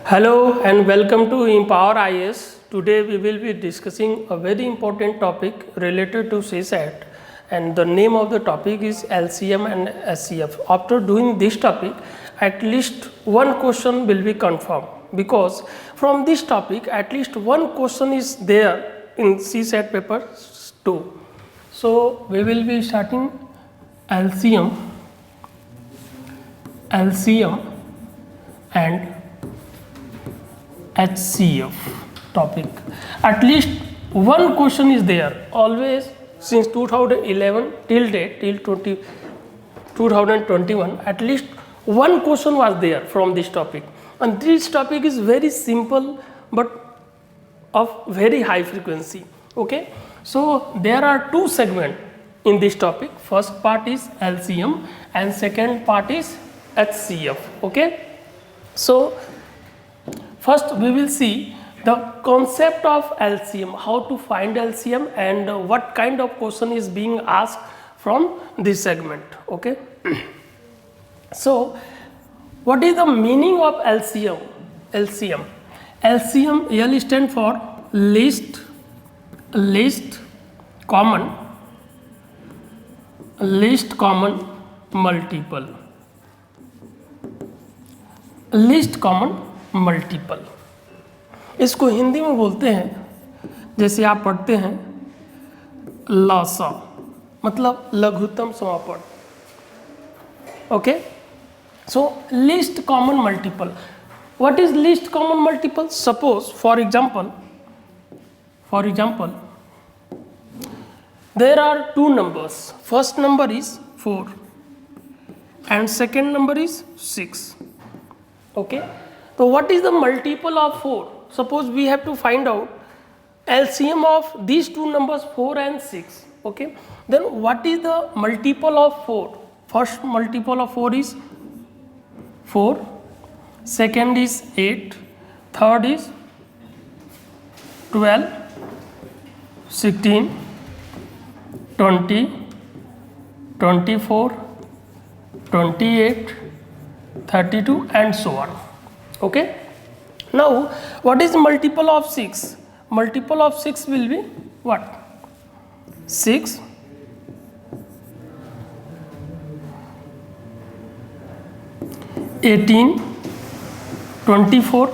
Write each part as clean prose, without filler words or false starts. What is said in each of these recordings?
Hello and welcome to Empower IS. Today we will be discussing a very important topic related to CSAT, and the name of the topic is LCM and SCF. After doing this topic, at least one question will be confirmed, because from this topic at least one question is there in CSAT paper 2. So we will be starting LCM and HCF topic. At least one question is there always since 2011 till date, till 2021. At least one question was there from this topic, and this topic is very simple but of very high frequency. Okay, so there are two segments in this topic. First part is LCM and second part is HCF. Okay, so first we will see the concept of LCM, how to find LCM and what kind of question is being asked from this segment. Okay, so what is the meaning of LCM? LCM really stand for least common multiple. Least common multiple, इसको हिंदी में बोलते हैं, जैसे आप पढ़ते हैं लासा, मतलब लघुत्तम समापन. Okay, so least common multiple. What is least common multiple? Suppose for example there are two numbers. First number is 4 and second number is 6. Okay, so what is the multiple of 4? Suppose we have to find out LCM of these two numbers 4 and 6. Okay, then what is the multiple of 4? First multiple of 4 is 4, second is 8, third is 12, 16, 20, 24, 28, 32 and so on. Okay, now what is multiple of 6? Multiple of 6 will be what? 6, 18, 24,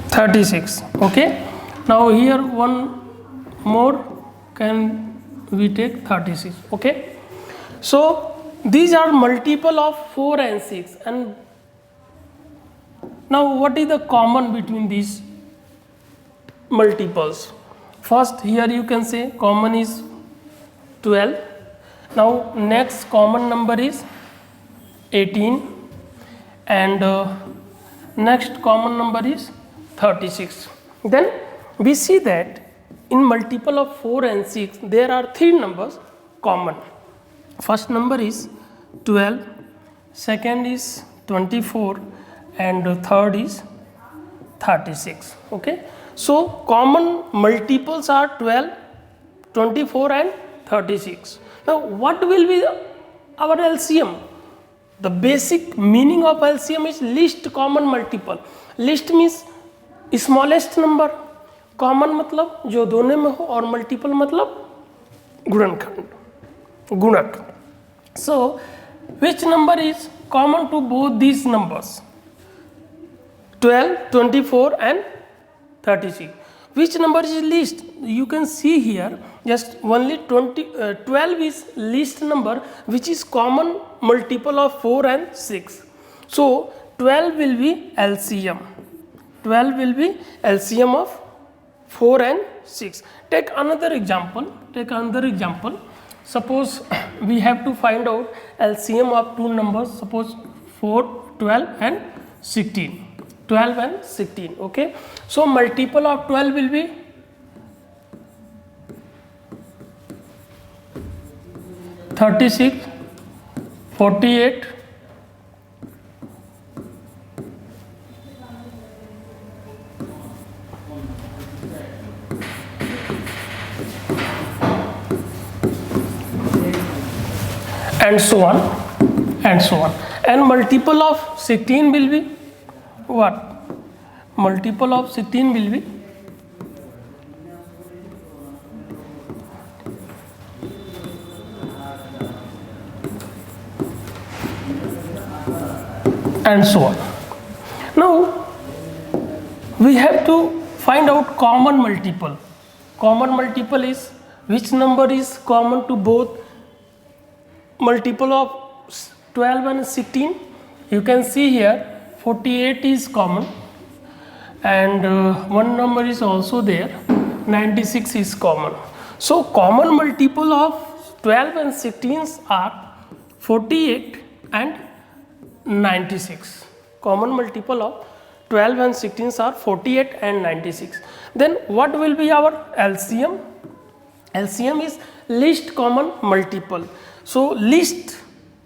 36. Okay, now here one more can we take 36. Okay, so these are multiple of 4 and 6, and now what is the common between these multiples? First, here you can say common is 12. Now next common number is 18, and next common number is 36. Then we see that in multiple of 4 and 6 there are three numbers common. First number is 12, second is 24, and third is 36. Okay, so common multiples are 12, 24 and 36. Now what will be our LCM? The basic meaning of LCM is least common multiple. Least means smallest number, common मतलब जो दोनों में हो, और multiple मतलब गुणक. So which number is common to both these numbers? 12, 24 and 36. Which number is least? You can see here just only 12 is least number, which is common multiple of 4 and 6. So 12 will be LCM. 12 will be LCM of 4 and 6. Take another example. Suppose we have to find out LCM of two numbers. Suppose 4, 12 and 16. 12 and 16. Okay, so multiple of 12 will be 36, 48, and so on. and so on. And multiple of 16 will be what? Multiple of 16 will be and so on. Now we have to find out common multiple. Common multiple is which number is common to both multiple of 12 and 16. You can see here 48 is common, and one number is also there, 96 is common. So common multiple of 12 and 16 are 48 and 96. Common multiple of 12 and 16 are 48 and 96. Then what will be our LCM? LCM is least common multiple. So least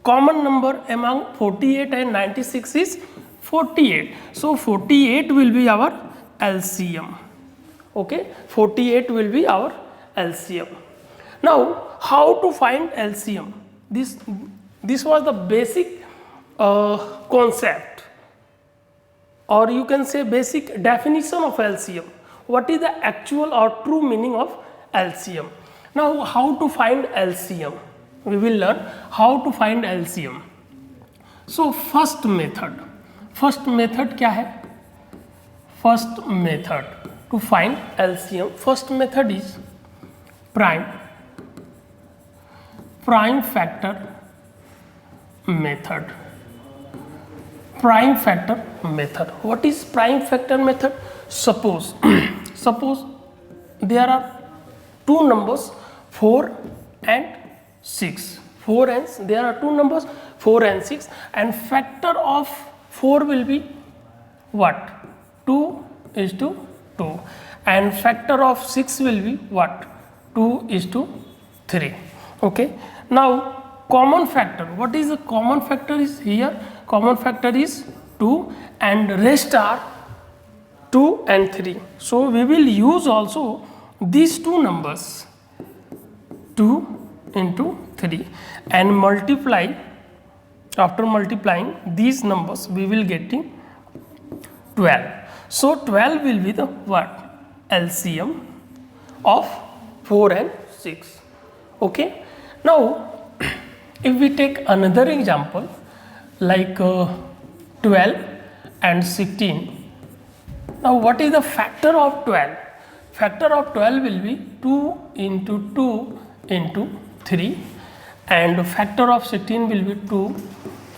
common number among 48 and 96 is 48. So 48 will be our LCM. Okay, 48 will be our LCM. Now how to find LCM? This was the basic concept, or you can say basic definition of LCM. What is the actual or true meaning of LCM? Now how to find LCM? We will learn how to find LCM. So first method क्या है? First method to find LCM, first method is prime factor method. Prime factor method. What is prime factor method? Suppose there are two numbers 4 and 6. There are two numbers 4 and 6, and factor of 4 will be what? 2:2, and factor of 6 will be what? 2:3. Okay. Now common factor. What is the common factor is here? Common factor is 2, and rest are 2 and 3. So we will use also these two numbers, 2 into 3, and multiply. After multiplying these numbers we will getting 12. So 12 will be the what? LCM of 4 and 6. Okay. Now if we take another example like 12 and 16. Now what is the factor of 12? Factor of 12 will be 2 into 2 into 3, and factor of 16 will be 2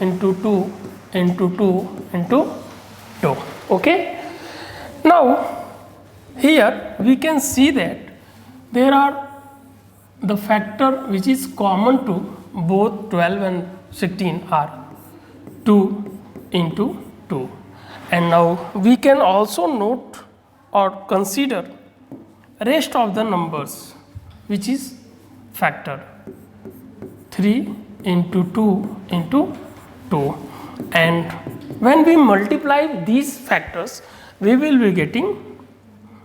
into 2 into 2 into 2. Okay. Now here we can see that there are the factor which is common to both 12 and 16 are 2 into 2, and now we can also note or consider rest of the numbers which is factor 3 into 2 into 2, and when we multiply these factors we will be getting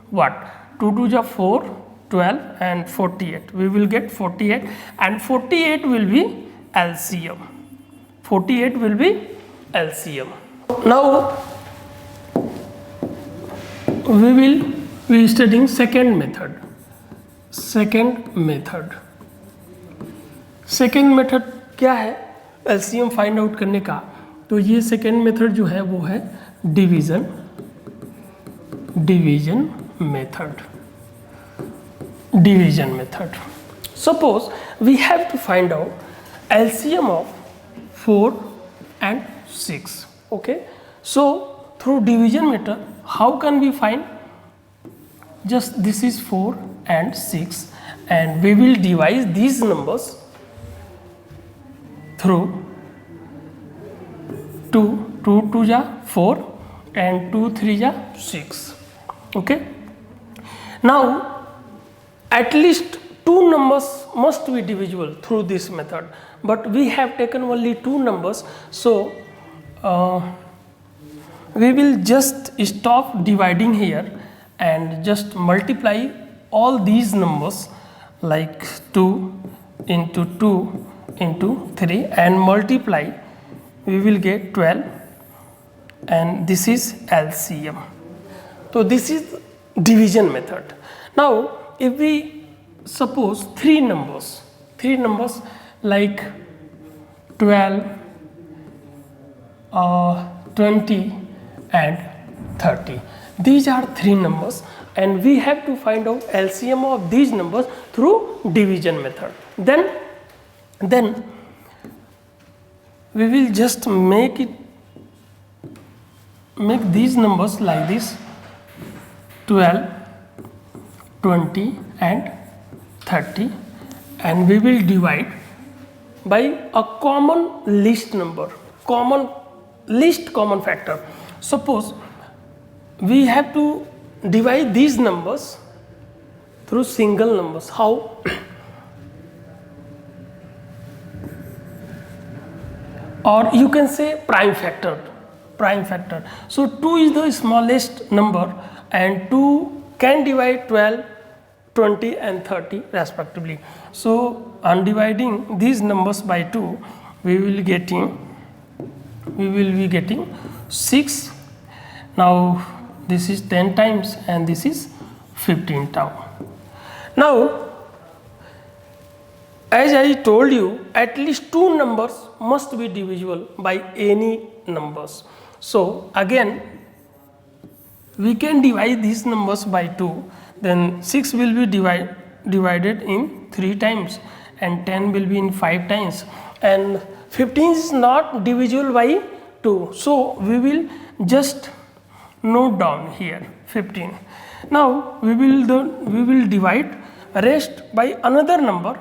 what? 2 to the 4, 12 and 48. We will get 48, and 48 will be LCM. 48 will be LCM. Now we will be studying second method. Second method क्या है LCM find out करने का? तो ये second method जो है वो है division method. Suppose we have to find out LCM of 4 and 6. Okay. So through division method, how can we find? Just this is 4 and 6, and we will divide these numbers through 2 2 ja 4 and 2 3 ja 6. Okay. Now at least two numbers must be divisible through this method, but we have taken only two numbers, so we will just stop dividing here and just multiply all these numbers like 2 into 2 into 3 and multiply we will get 12, and this is LCM. So this is division method. Now if we suppose three numbers like 12, 20 and 30, these are three numbers, and we have to find out LCM of these numbers through division method. Then we will just make these numbers like this: 12, 20 and 30, and we will divide by a common least number, common factor. Suppose we have to divide these numbers through single numbers. How? Or you can say prime factor. So 2 is the smallest number, and 2 can divide 12, 20 and 30 respectively. So on dividing these numbers by 2, we will be getting 6. Now this is 10 times and this is 15 times. Now as I told you, at least 2 numbers must be divisible by any numbers. So again we can divide these numbers by 2, then 6 will be divided in 3 times, and 10 will be in 5 times, and 15 is not divisible by 2. So we will just note down here 15. Now we will divide rest by another number,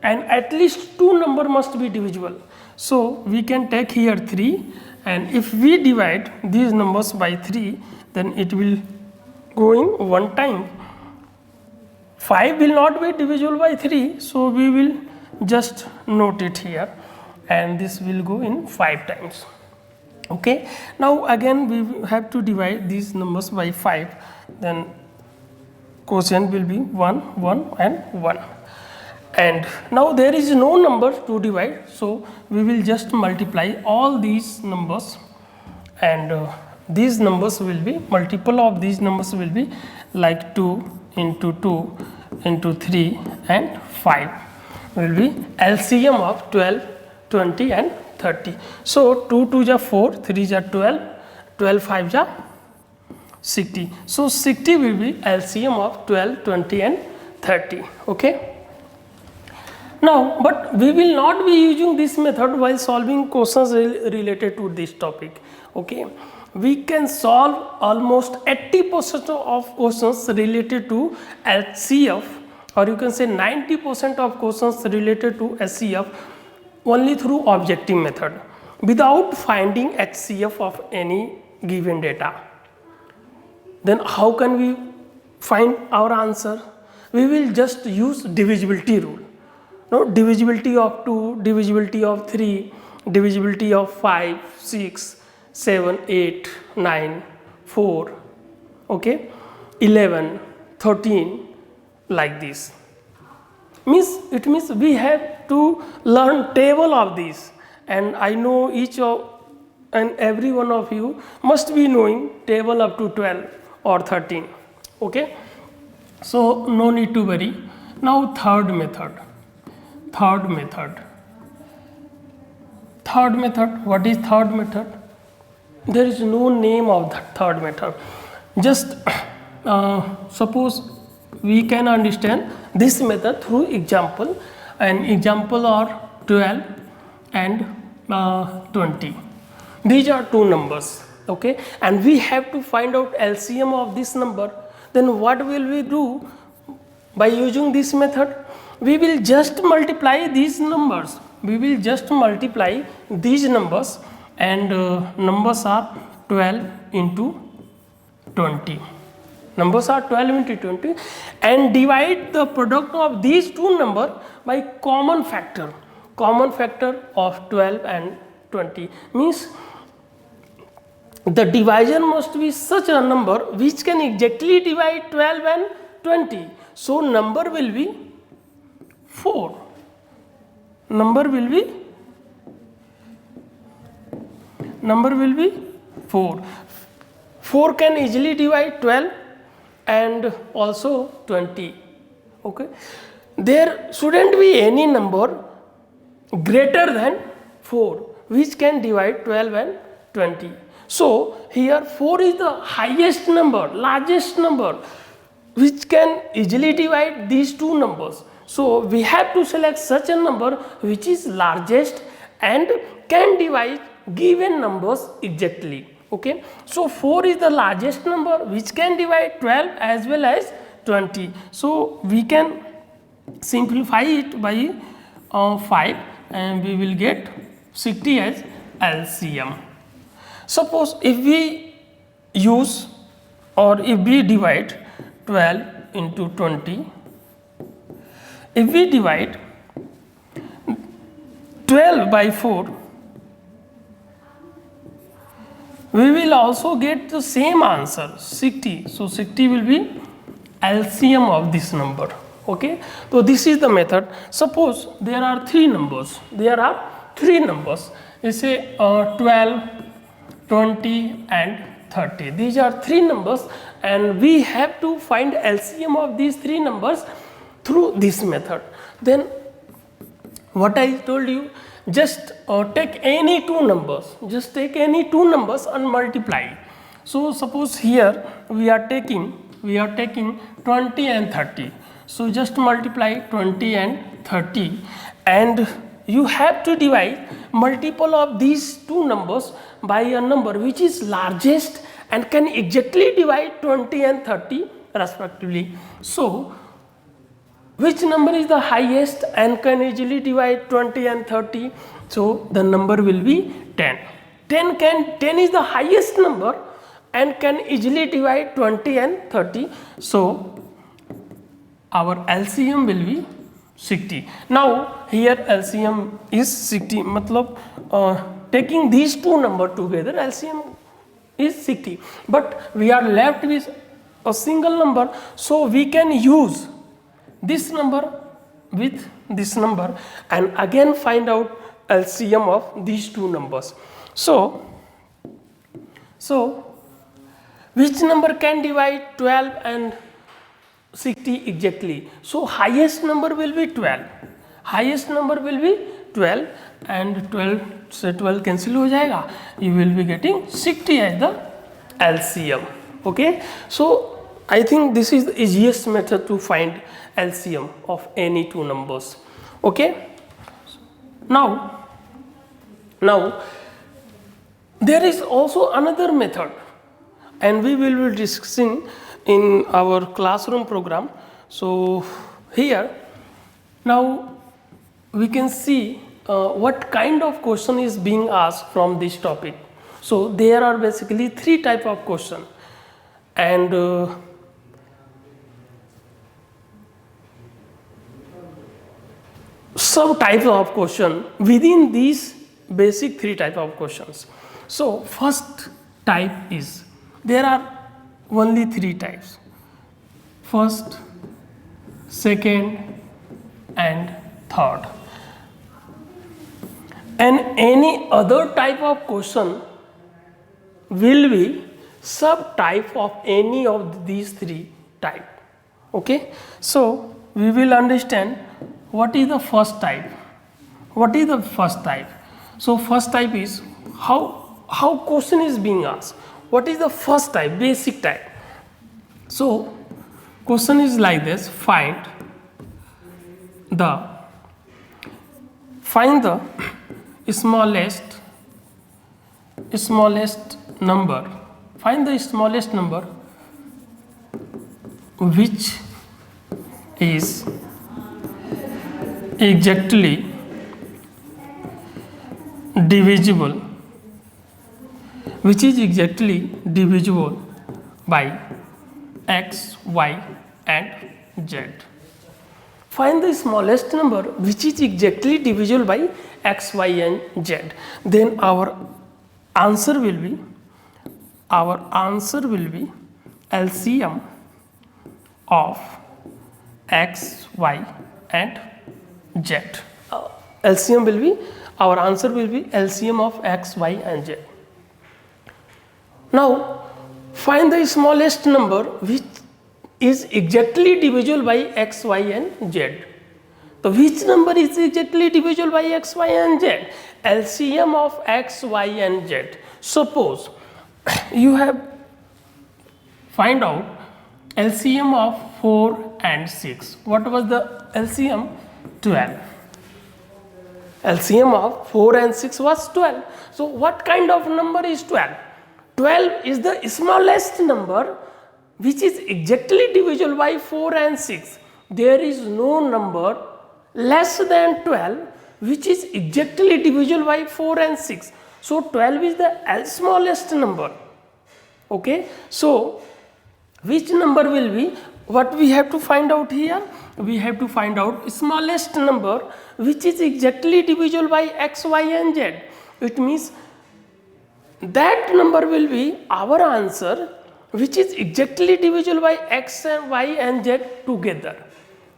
and at least 2 number must be divisible. So we can take here 3, and if we divide these numbers by 3, then it will go in 1 time. 5 will not be divisible by 3, so we will just note it here, and this will go in 5 times. Okay. Now again we have to divide these numbers by 5, then quotient will be 1, 1 and 1. And now there is no number to divide, so we will just multiply all these numbers, and these numbers will be, multiple of these numbers will be like 2 into 2 into 3 and 5 will be LCM of 12, 20 and 30. So 2 2 ja 4, 3 ja 12, 12 5 ja 60. So 60 will be LCM of 12, 20 and 30. Okay. Now, but we will not be using this method while solving questions related to this topic. Okay. We can solve almost 80% of questions related to HCF, or you can say 90% of questions related to HCF only through objective method without finding HCF of any given data. Then how can we find our answer? We will just use divisibility rule. No, divisibility of 2, divisibility of 3, divisibility of 5, 6, 7, 8, 9, 4, okay, 11, 13, like this. It means we have to learn table of these, and I know each of and every one of you must be knowing table up to 12 or 13. Okay, so no need to worry. Now third method. What is third method? There is no name of that third method. Just suppose we can understand this method through example. An example are 12 and 20. These are 2 numbers. Okay, and we have to find out LCM of this number. Then what will we do by using this method? We will just multiply these numbers. And numbers are 12 into 20. And divide the product of these 2 numbers by common factor of 12 and 20. Means the division must be such a number which can exactly divide 12 and 20. So number will be 4. number will be 4. 4 can easily divide 12 and also 20. Okay, there shouldn't be any number greater than 4 which can divide 12 and 20. So here 4 is the highest number, largest number which can easily divide these two numbers. So we have to select such a number which is largest and can divide given numbers exactly. Okay, so 4 is the largest number which can divide 12 as well as 20. So we can simplify it by 5 and we will get 60 as LCM. Suppose if we use or if we divide 12 into 20, if we divide 12 by 4, we will also get the same answer 60. So 60 will be LCM of this number. Okay, so this is the method. Suppose there are three numbers. You say 12, 20 and 30. These are three numbers and we have to find LCM of these three numbers through this method. Then what I told you, just take any two numbers, and multiply. So suppose here we are taking 20 and 30. So just multiply 20 and 30 and you have to divide multiple of these two numbers by a number which is largest and can exactly divide 20 and 30 respectively. So which number is the highest and can easily divide 20 and 30? So the number will be 10. 10 is the highest number and can easily divide 20 and 30. So our LCM will be 60. Now here LCM is 60. Matlab taking these two numbers together, LCM is 60. But we are left with a single number, so we can use this number with this number and again find out LCM of these two numbers. So which number can divide 12 and 60 exactly? So highest number will be 12. And 12 से 12 cancel हो जाएगा. You will be getting 60 as the LCM. Okay. So I think this is the easiest method to find LCM of any two numbers. Okay. Now there is also another method and we will be discussing in our classroom program. So here now we can see what kind of question is being asked from this topic. So there are basically three type of question and some types of question within these basic three type of questions. So first type is, there are only three types: first, second and third. And any other type of question will be subtype of any of these three type. Okay, so we will understand what is the first type. So first type is how question is being asked. What is the first type, basic type? So question is like this: find the smallest number. Find the smallest number which is exactly divisible by x, y and z. Find the smallest number which is exactly divisible by x, y and z. Then our answer will be LCM of x, y and z. Our answer will be LCM of x, y and z. Now find the smallest number which is exactly divisible by x, y and z. So which number is exactly divisible by x, y and z? LCM of x, y and z. Suppose you have find out LCM of 4 and 6. What was the LCM? 12. LCM of 4 and 6 was 12. So what kind of number is 12? 12 is the smallest number which is exactly divisible by 4 and 6. There is no number less than 12 which is exactly divisible by 4 and 6. So 12 is the smallest number. Okay. So which number will be, what we have to find out here? We have to find out smallest number which is exactly divisible by x, y and z. It means that number will be our answer which is exactly divisible by x and y and z together.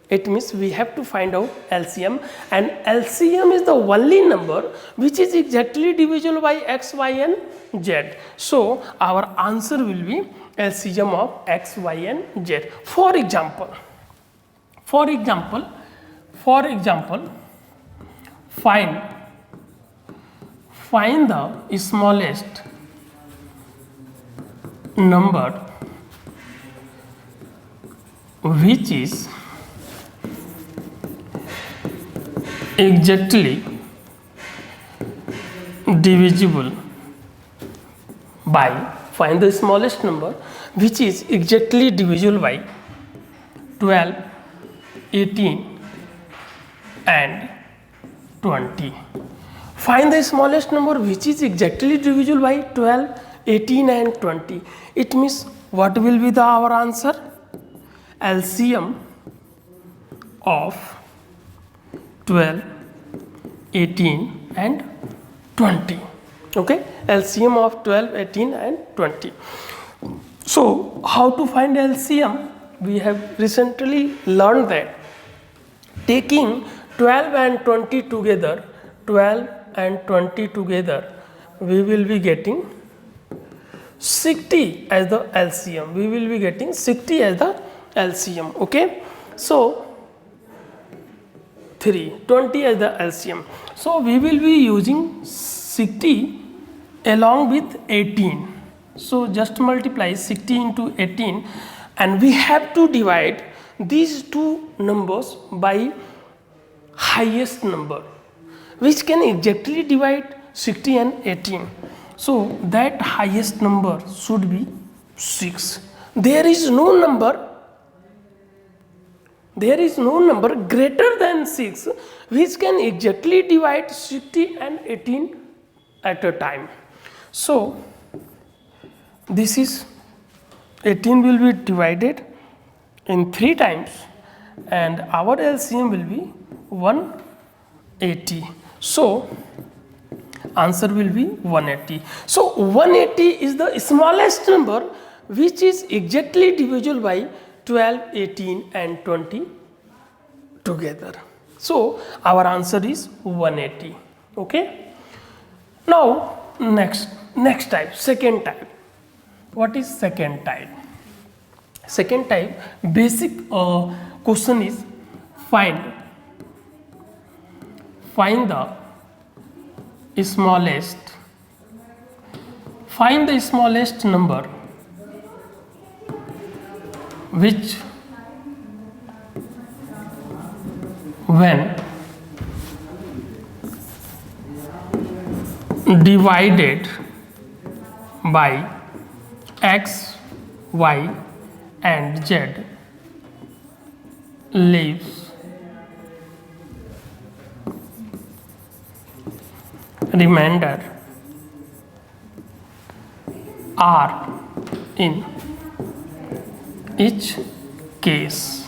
It means we have to find out LCM, and LCM is the only number which is exactly divisible by x, y and z. So our answer will be LCM of x, y and z. For example, find the smallest number which is exactly divisible by, find the smallest number which is exactly divisible by 12, 18 and 20. Find the smallest number which is exactly divisible by 12, 18 and 20. It means what will be our answer? LCM of 12, 18 and 20. Okay, LCM of 12, 18 and 20. So how to find LCM? We have recently learned that taking 12 and 20 together, 12 and 20 together, we will be getting 60 as the LCM. We will be getting 60 as the LCM. Okay, so 20 as the LCM. So we will be using 60 along with 18. So just multiply 60 into 18, and we have to divide these two numbers by highest number which can exactly divide 60 and 18. So that highest number should be 6. There is no number greater than 6 which can exactly divide 60 and 18 at a time. So this is 18 will be divided in 3 times, and our LCM will be 180. So answer will be 180. So 180 is the smallest number which is exactly divisible by 12, 18 and 20 together. So our answer is 180. Okay. Now next type, second type. What is second type? Second type basic question is find the smallest number which when divided by x, y and z leaves remainder are in each case.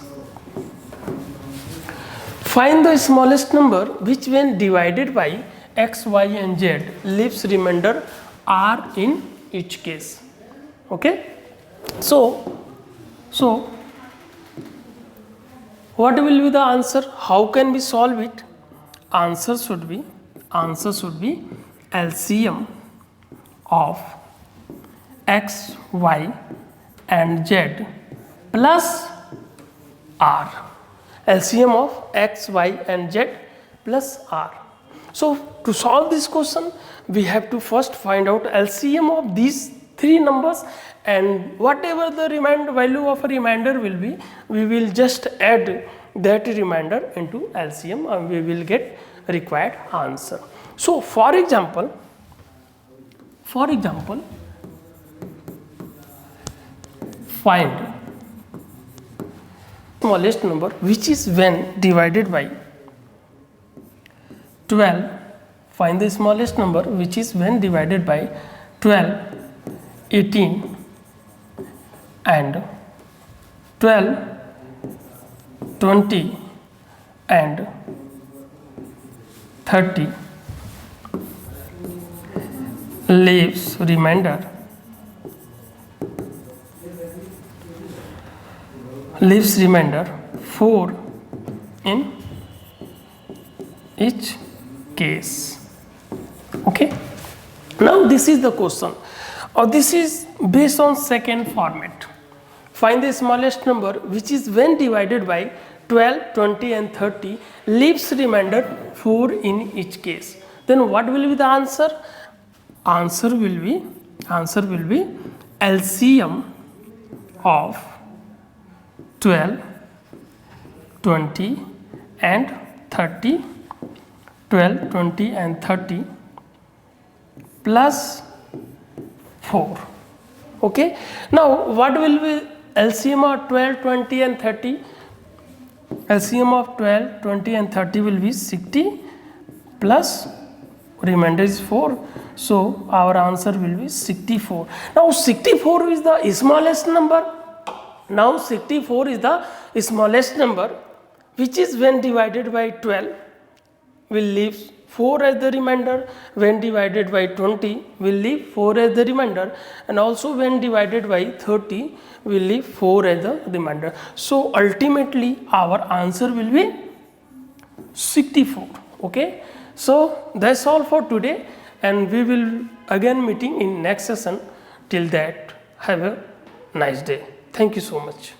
Find the smallest number which when divided by x, y and z leaves remainder r in each case. Okay. So what will be the answer? How can we solve it? Answer should be LCM of x, y and z plus r. LCM of x, y and z plus r. So to solve this question, we have to first find out LCM of these three numbers, and whatever the value of a remainder will be, we will just add that remainder into LCM and we will get required answer. So for example, find smallest number which is when divided by 12. Find the smallest number which is when divided by 12, 18 and 12, 20 and 30 leaves remainder 4 in each case. Okay, now this is the question, or this is based on second format. Find the smallest number which is when divided by 12, 20 and 30 leaves remainder 4 in each case. Then what will be the answer? Answer will be LCM of 12, 20 and 30, 12, 20 and 30 plus 4. Okay, now what will be LCM of 12, 20 and 30? LCM of 12, 20 and 30 will be 60 plus remainder is 4. So our answer will be 64. Now 64 is the smallest number. Now 64 is the smallest number which is when divided by 12 will leave 4 as the remainder, when divided by 20 will leave 4 as the remainder, and also when divided by 30 will leave 4 as the remainder. So ultimately our answer will be 64. Okay, so that's all for today, and we will again meeting in next session. Till that, have a nice day. Thank you so much.